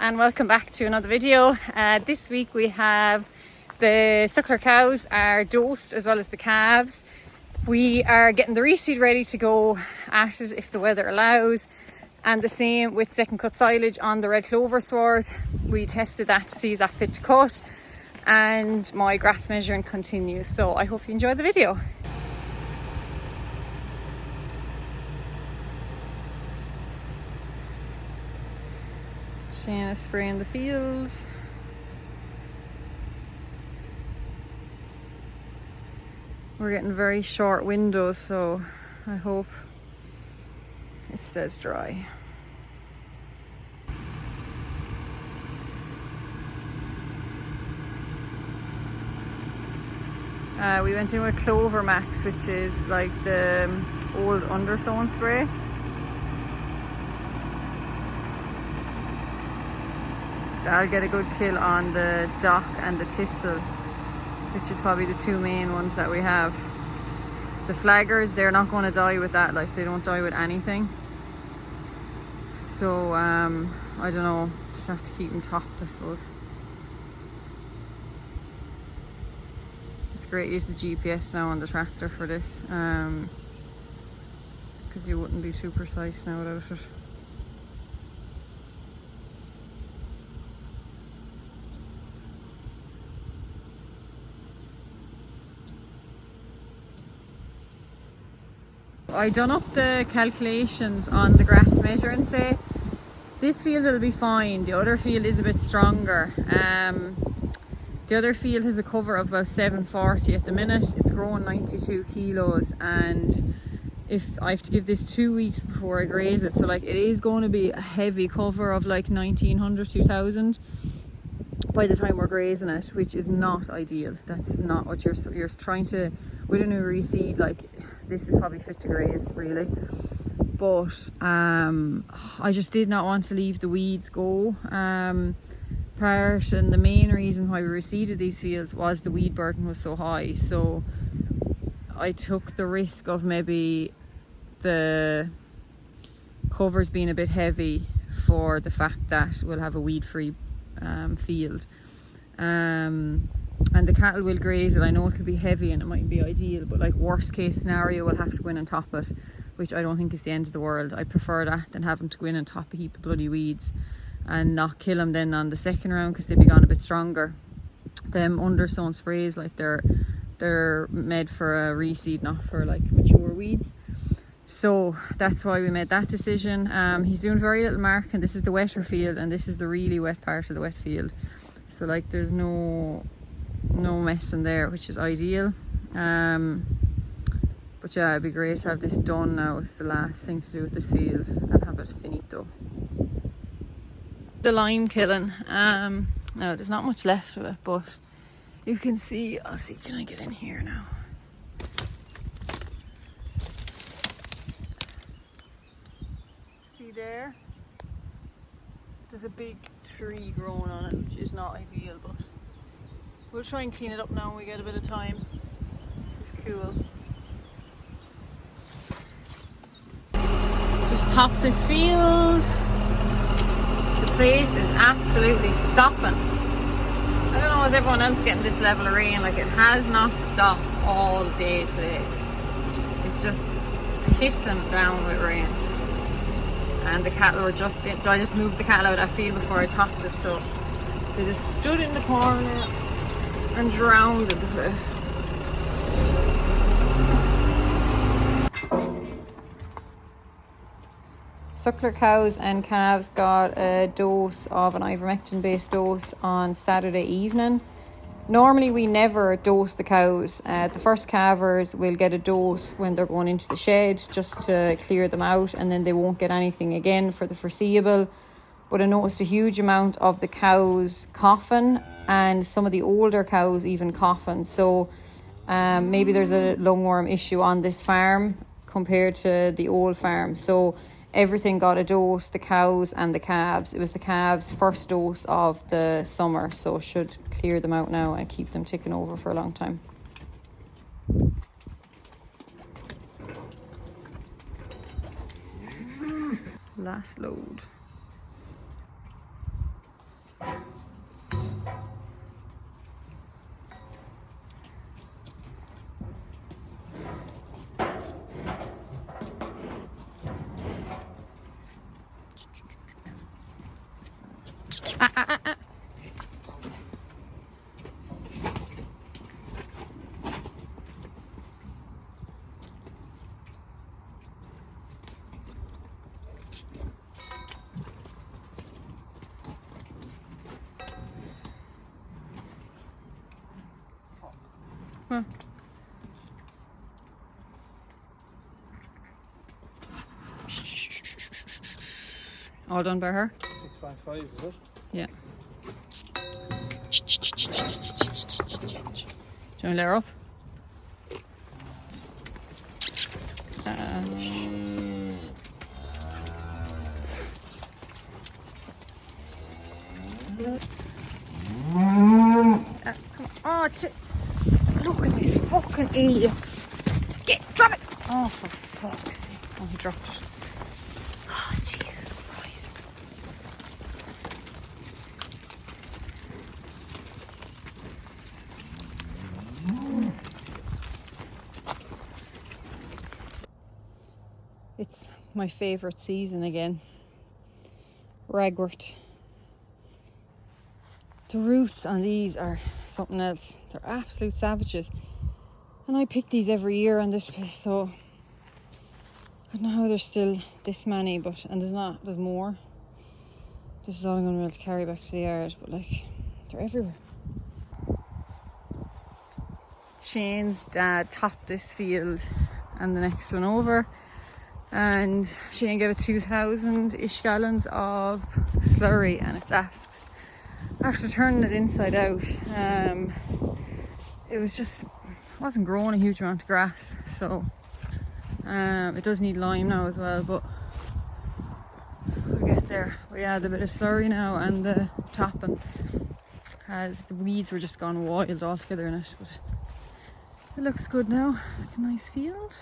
and welcome back to another video. This week we have the suckler cows are dosed as well as the calves. We are getting the reseed ready to go at it if the weather allows, and the same with second cut silage on the red clover sward. We tested that to see is that fit to cut, and my grass measuring continues. So I hope you enjoy the video. Shane is spraying the fields. We're getting very short windows, so I hope it stays dry. We went in with Clover Max, which is like the old understone spray. That'll get a good kill on the dock and the thistle, which is probably the two main ones that we have. The flaggers, they're not going to die with that, like they don't die with anything. So I don't know, just have to keep them topped, I suppose. It's great to use the GPS now on the tractor for this, because you wouldn't be too precise now without it. I done up the calculations on the grass measure and say this field will be fine. The other field is a bit stronger. The other field has a cover of about 740 at the minute. It's growing 92 kilos, and if I have to give this 2 weeks before I graze it, so like it is going to be a heavy cover of like 1900, 2000 by the time we're grazing it, which is not ideal. That's not what you're trying to, with a new reseed, like this is probably fit to graze really, but I just did not want to leave the weeds go. And the main reason why we reseeded these fields was the weed burden was so high, so I took the risk of maybe the covers being a bit heavy for the fact that we'll have a weed free field. And the cattle will graze it. I know it'll be heavy and it mightn't be ideal, but like worst case scenario, we'll have to go in and top it, which I don't think is the end of the world. I prefer that than having to go in and top a heap of bloody weeds and not kill them then on the second round, because they'll be gone a bit stronger. Them understone sprays, like they're made for a reseed, not for like mature weeds. So that's why we made that decision. He's doing very little marking. This is the wetter field and this is the really wet part of the wet field, so like there's no mess in there, which is ideal. But yeah, it'd be great to have this done now. It's the last thing to do with the field and have it finito. The lime killing, now there's not much left of it, but you can see, I'll see, can I get in here now? See there? There's a big tree growing on it, which is not ideal, but we'll try and clean it up now when we get a bit of time, which is cool. Just top this field. The place is absolutely sopping. I don't know, is everyone else getting this level of rain? Like, it has not stopped all day today. It's just pissing down with rain. And the cattle were just in. I just moved the cattle out of that field before I topped it, so they just stood in the corner and drowned in the place. Suckler cows and calves got a dose of an ivermectin based dose on Saturday evening. Normally we never dose the cows. The first calvers will get a dose when they're going into the shed just to clear them out, and then they won't get anything again for the foreseeable. But I noticed a huge amount of the cows coughing, and some of the older cows even coughing. So maybe there's a lungworm issue on this farm compared to the old farm. So everything got a dose, the cows and the calves. It was the calves' first dose of the summer, so should clear them out now and keep them ticking over for a long time. Last load. Huh. All done by her? 6.5, is it? Yeah. Do you want to let her up? Come on, look at this fucking idiot. Drop it! Oh, for fuck's sake. Oh, he dropped it. Oh, Jesus Christ. It's my favourite season again. Ragwort. The roots on these are something else. They're absolute savages. And I pick these every year on this place, so I don't know how there's still this many, but there's more. This is all I'm gonna be able to carry back to the yard, but like, they're everywhere. Shane's dad topped this field and the next one over, and Shane gave it 2,000-ish gallons of slurry, and it's after turning it inside out, it wasn't growing a huge amount of grass, so it does need lime now as well, but we'll get there. We add a bit of slurry now, and the topping the weeds were just gone wild altogether in it, but it looks good now. Like a nice field.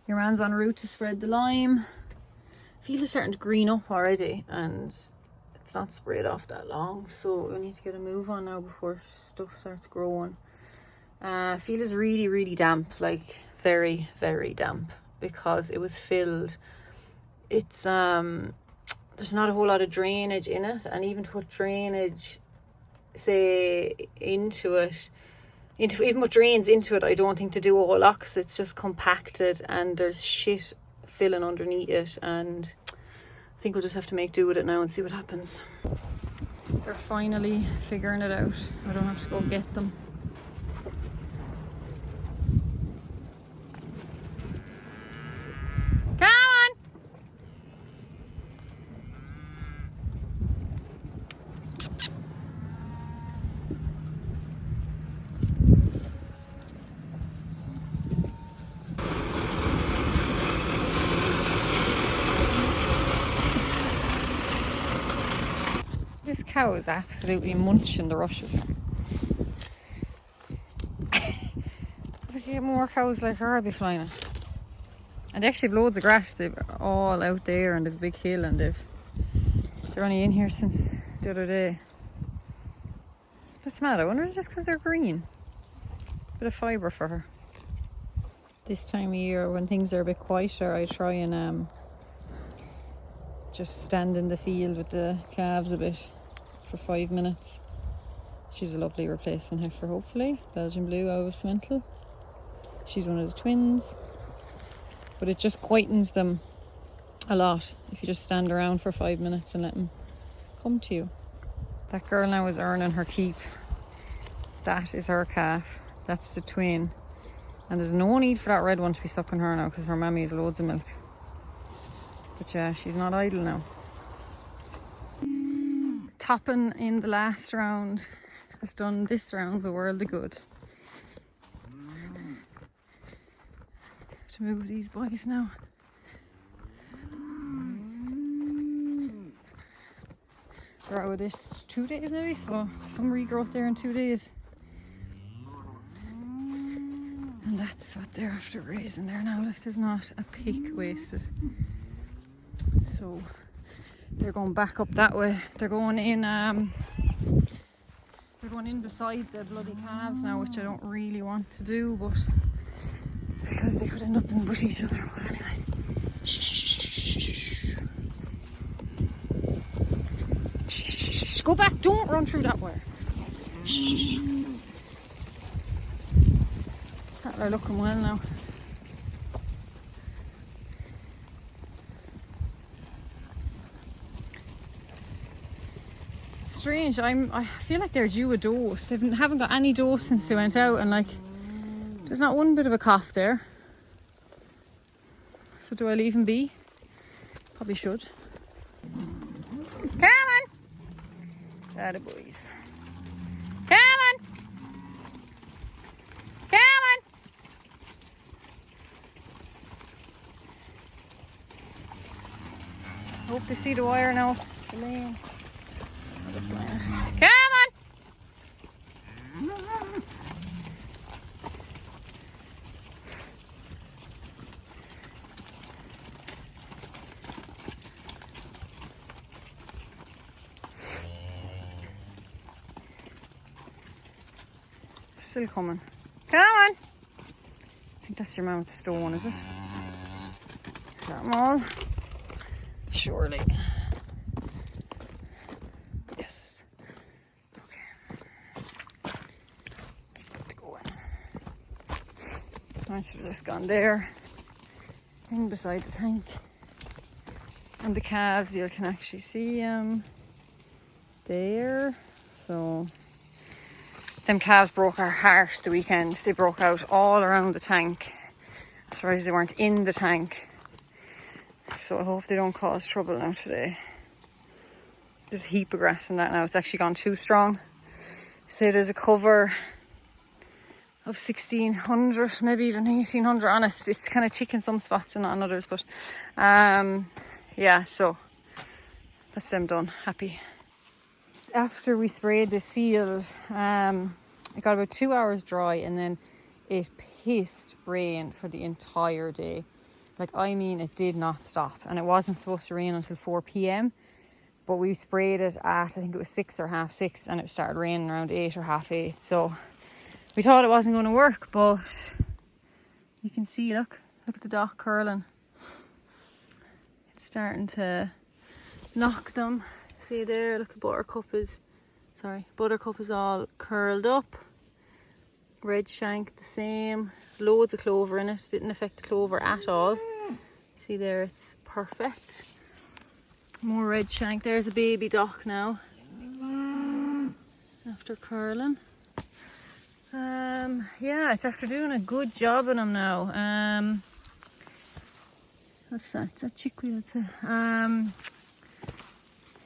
Your man's en route to spread the lime. Field is starting to green up already, and it's not sprayed off that long, so we need to get a move on now before stuff starts growing. Field is really, really damp, like very, very damp, because it was filled. It's there's not a whole lot of drainage in it, and even to put drainage, say, into even what drains into it, I don't think to do a whole lot, because it's just compacted and there's shit filling underneath it, and I think we'll just have to make do with it now and see what happens. They're finally figuring it out. I don't have to go get them. Come on! This cow is absolutely munching the rushes. If I could get more cows like her, I'd be flying it. And they actually have loads of grass. They're all out there, and they've a big hill, and they're only in here since the other day. That's mad. I wonder if it's just because they're green. Bit of fibre for her. This time of year, when things are a bit quieter, I try and just stand in the field with the calves a bit for 5 minutes. She's a lovely replacement heifer, hopefully. Belgian Blue, always mental. She's one of the twins. But it just quietens them a lot if you just stand around for 5 minutes and let them come to you. That girl now is earning her keep. That is her calf. That's the twin. And there's no need for that red one to be sucking her now, because her mammy has loads of milk. But yeah, she's not idle now. Topping in the last round has done this round the world of good. Have to move these boys now. They're out with this 2 days maybe, so some regrowth there in 2 days. And that's what they're after grazing there now. Like, there's not a pick wasted. So they're going back up that way. They're going in beside the bloody calves now, which I don't really want to do, but because they could end up in with each other. But anyway. Shh, go back. Don't run through that wire. Shh. They're looking well now. It's strange. I feel like they're due a dose. They haven't got any dose since they went out, and like there's not one bit of a cough there. So do I leave him be? Probably should. Come on! Atta boys. Come on! Come on! Hope they see the wire now. Come on! Still coming. Come on! I think that's your man with the stone, is it? Is that them all? Surely. Yes. Okay. Keep it going. I should have just gone there. In beside the tank. And the calves, you can actually see there. So them calves broke our heart the weekend. They broke out all around the tank. I'm surprised they weren't in the tank. So I hope they don't cause trouble now today. There's a heap of grass in that now. It's actually gone too strong. So there's a cover of 1600, maybe even 1800 on it. It's kind of thick in some spots and not in others. But yeah, so that's them done. Happy. After we sprayed this field, it got about 2 hours dry, and then it pissed rain for the entire day. Like, I mean, it did not stop, and it wasn't supposed to rain until 4 p.m. But we sprayed it at, I think it was 6 or half 6, and it started raining around 8 or half 8. So we thought it wasn't going to work, but you can see, look at the dock curling. It's starting to knock them. See there, look, Buttercup is all curled up. Red shank the same. Loads of clover in it. Didn't affect the clover at all. See there, it's perfect. More red shank. There's a baby dock now. After curling. Yeah, it's after doing a good job on them now. What's that? Is that chickweed? It's a,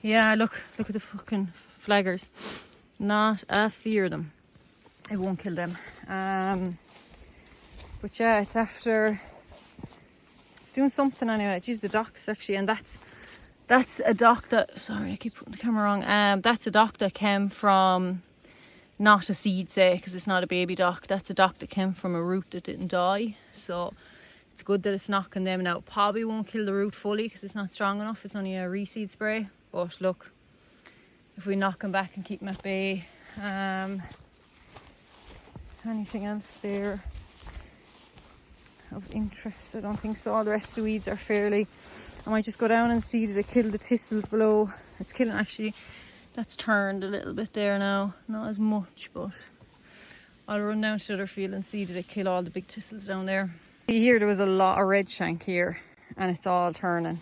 yeah, look at the fucking flaggers. Not a fear them. I won't kill them. But yeah, it's after, it's doing something anyway. Geez, the docks actually, and that's a dock that, sorry, I keep putting the camera wrong. That's a dock that came from, not a seed, say, because it's not a baby dock. That's a dock that came from a root that didn't die. So it's good that it's knocking them now. Probably won't kill the root fully because it's not strong enough. It's only a reseed spray. But look, if we knock them back and keep them at bay. Anything else there of interest? I don't think so. All the rest of the weeds are fairly, I might just go down and see did it kill the thistles below. It's killing, actually, that's turned a little bit there now, not as much, but I'll run down to the other field and see did it kill all the big thistles down there. See here, there was a lot of red shank here, and it's all turning.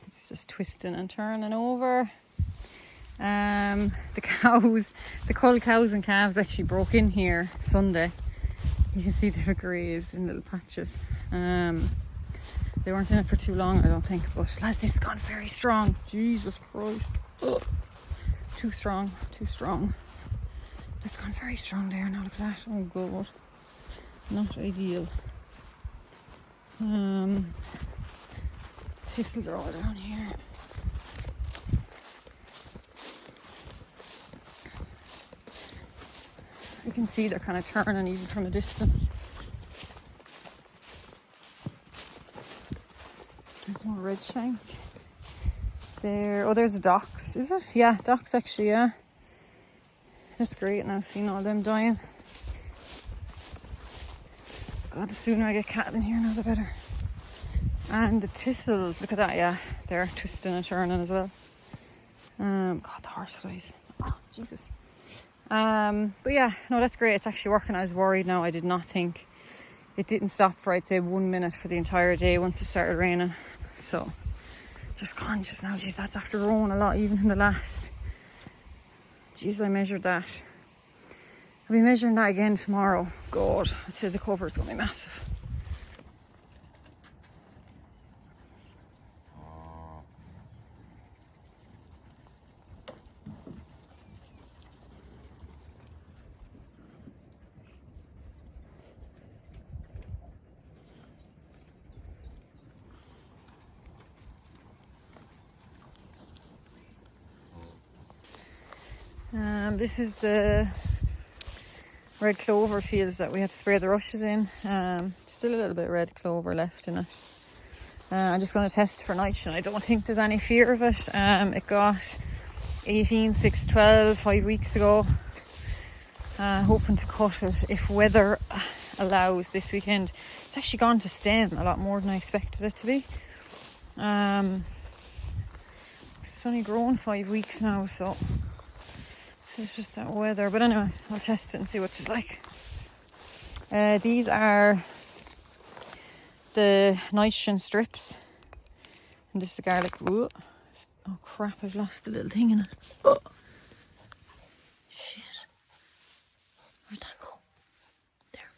It's just twisting and turning over. The cows, the cull cows and calves actually broke in here Sunday. You can see they've grazed in little patches. They weren't in it for too long, I don't think, but lads, this has gone very strong. Jesus Christ. Ugh. Too strong. That's gone very strong there. Now look at that. Oh god, not ideal. Thistles are all down here. You can see they're kind of turning even from a distance. There's more red shank. There, oh, there's the docks, is it? Yeah, docks actually, yeah. That's great now, seeing all them dying. God, the sooner I get cattle in here, now the better. And the thistles, look at that, yeah. They're twisting and turning as well. God, the horseflies. Oh, Jesus. But yeah, no, that's great. It's actually working. I was worried now. I did not think it didn't stop for, I'd say, 1 minute for the entire day once it started raining. So just conscious now. Geez, that's after growing a lot, even in the last. Jeez, I measured that. I'll be measuring that again tomorrow. God, I'd say the cover is going to be massive. This is the red clover fields that we had to spray the rushes in. Still a little bit of red clover left in it. I'm just going to test for nitrogen. I don't think there's any fear of it. It got 18, 6, 12, 5 weeks ago. Hoping to cut it if weather allows this weekend. It's actually gone to stem a lot more than I expected it to be. It's only grown 5 weeks now, so it's just that weather. But anyway, I'll test it and see what it's like. These are the nitrogen strips, and this is the garlic. Oh crap, I've lost the little thing in it. Oh shit, where'd that go? There.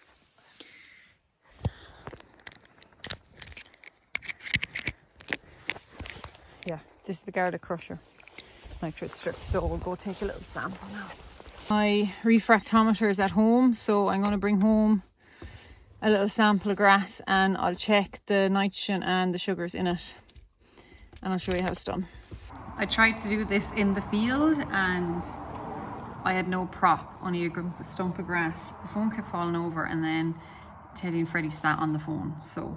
Yeah, this is the garlic crusher nitrate strip. So we'll go take a little sample now. My refractometer is at home, so I'm going to bring home a little sample of grass and I'll check the nitrogen and the sugars in it, and I'll show you how it's done. I tried to do this in the field and I had no prop, only a stump of grass. The phone kept falling over, and then Teddy and Freddie sat on the phone. So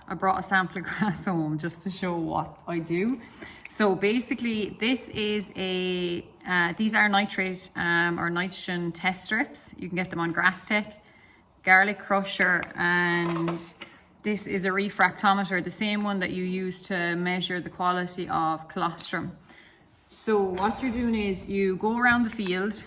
I brought a sample of grass home just to show what I do. So basically this is these are nitrate or nitrogen test strips. You can get them on Grass Tech, garlic crusher, and this is a refractometer, the same one that you use to measure the quality of colostrum. So what you're doing is you go around the field,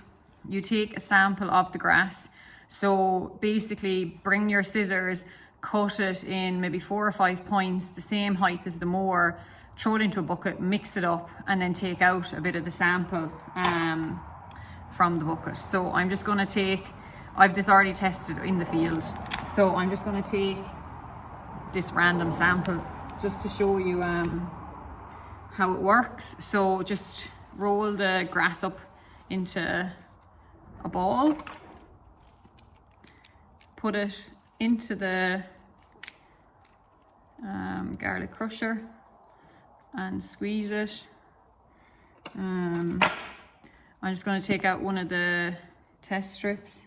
you take a sample of the grass. So basically bring your scissors, cut it in maybe 4 or 5 points, the same height as the mower, throw it into a bucket, mix it up, and then take out a bit of the sample from the bucket. So I'm just going to take, I've just already tested in the field, so I'm just going to take this random sample just to show you how it works. So just roll the grass up into a ball, put it into the garlic crusher and squeeze it. I'm just going to take out one of the test strips.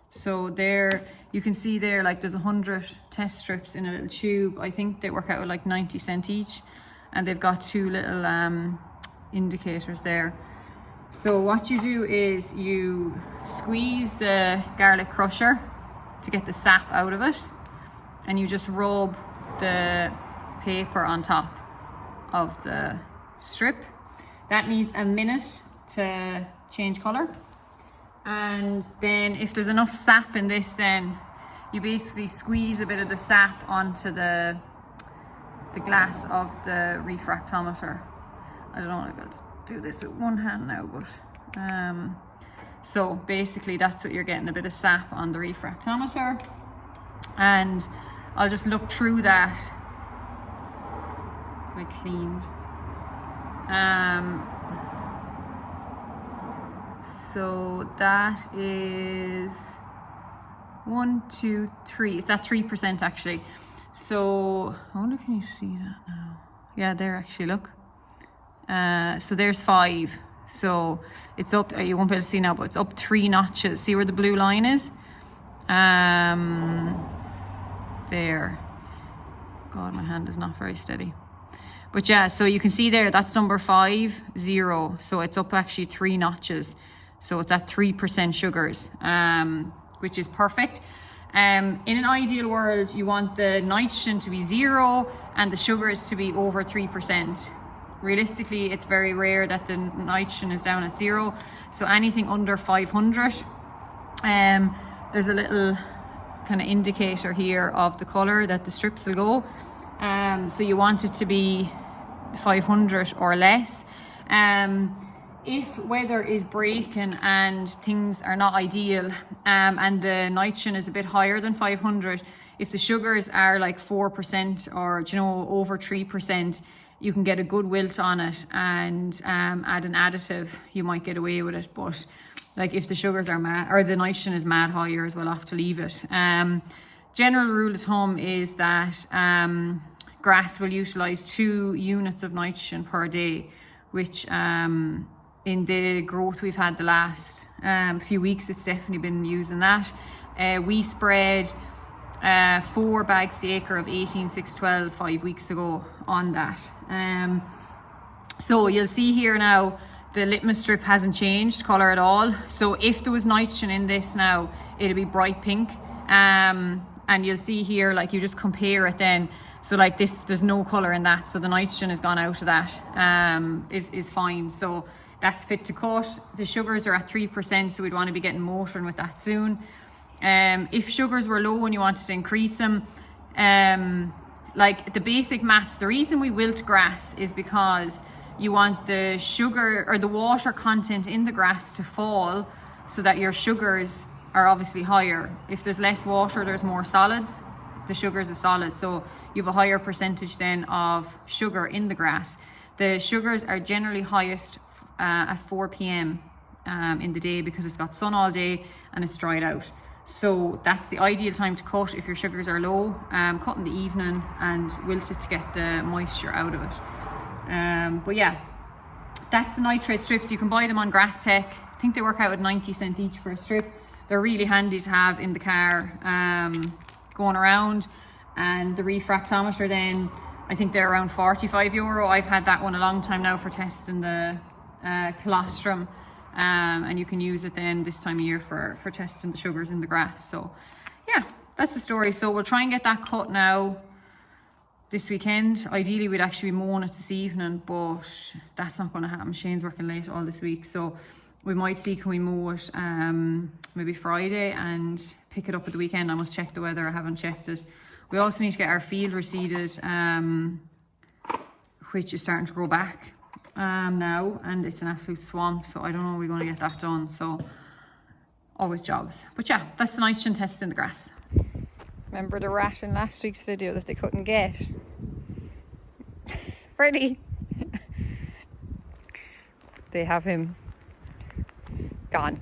So there, you can see there, like there's 100 test strips in a little tube. I think they work out at like 90 cents each, and they've got 2 little indicators there. So what you do is you squeeze the garlic crusher to get the sap out of it, and you just rub the paper on top of the strip. That needs a minute to change colour. And then if there's enough sap in this, then you basically squeeze a bit of the sap onto the glass of the refractometer. I don't know if I'll do this with one hand now, but so basically that's what you're getting, a bit of sap on the refractometer. And I'll just look through that. Quite cleaned. So that is 1, 2, 3. It's at 3% actually. So I wonder, can you see that now? Yeah, there actually, look. So there's 5. So it's up, you won't be able to see now, but it's up 3 notches. See where the blue line is? There. God, my hand is not very steady. But yeah, so you can see there, that's number 5, 0. So it's up actually 3 notches. So it's at 3% sugars, which is perfect. In an ideal world, you want the nitrogen to be 0 and the sugars to be over 3%. Realistically, it's very rare that the nitrogen is down at 0. So anything under 500, there's a little kind of indicator here of the color that the strips will go. So you want it to be 500 or less. If weather is breaking and things are not ideal, and the nitrogen is a bit higher than 500, if the sugars are like 4% or, you know, over 3%, you can get a good wilt on it and add an additive, you might get away with it. But like if the sugars are mad, or the nitrogen is mad higher, as well off to leave it. General rule of thumb is that grass will utilize 2 units of nitrogen per day, which in the growth we've had the last few weeks, it's definitely been using that. We spread 4 bags to acre of 18-6-12 5 weeks ago on that. So you'll see here now the litmus strip hasn't changed colour at all. So if there was nitrogen in this now, it'll be bright pink. And you'll see here, like, you just compare it then. So like this, there's no colour in that. So the nitrogen has gone out of that, is fine. So that's fit to cut. The sugars are at 3%, so we'd want to be getting motoring with that soon. If sugars were low and you wanted to increase them, like the basic maths, the reason we wilt grass is because you want the sugar or the water content in the grass to fall so that your sugars are obviously higher. If there's less water, there's more solids. The sugars are solid, so you have a higher percentage then of sugar in the grass. The sugars are generally highest at 4 p.m. In the day, because it's got sun all day and it's dried out. So that's the ideal time to cut if your sugars are low. Cut in the evening and wilt it to get the moisture out of it. But yeah, that's the nitrate strips. You can buy them on Grass Tech. I think they work out at 90 cents each for a strip. They're really handy to have in the car going around. And the refractometer then, I think they're around €45. I've had that one a long time now for testing the colostrum. And you can use it then this time of year for testing the sugars in the grass. So yeah, that's the story. So we'll try and get that cut now this weekend. Ideally we'd actually be mowing it this evening, but that's not going to happen. Shane's working late all this week, so we might see, can we mow it maybe Friday and pick it up at the weekend. I must check the weather, I haven't checked it. We also need to get our field reseeded, which is starting to grow back now, and it's an absolute swamp, so I don't know if we're going to get that done. So always jobs. But yeah, that's the nitrogen test in the grass. Remember the rat in last week's video that they couldn't get? Freddy. They have him gone.